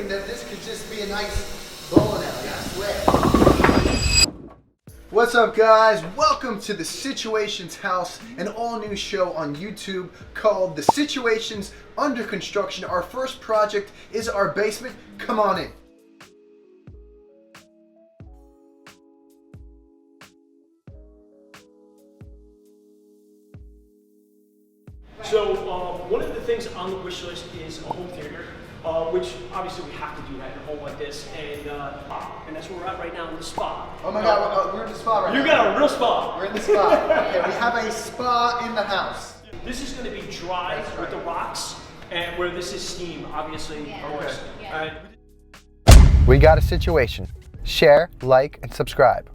thinking that this could just be a nice bowling alley, I swear. What's up, guys? Welcome to the Situations House, an all-new show on YouTube called The Situations Under Construction. Our first project is our basement. Come on in. So one of the things on the wish list is a home theater, which obviously we have to do that in a home like this, and that's where we're at right now in the spa. Oh my God, we're in the spa right now. You got a real spa. We're in the spa. Okay, we have a spa in the house. This is going to be dry That's with right. the rocks, and where this is steam, obviously. Yeah. Of course. Yeah. We got a situation. Share, like, and subscribe.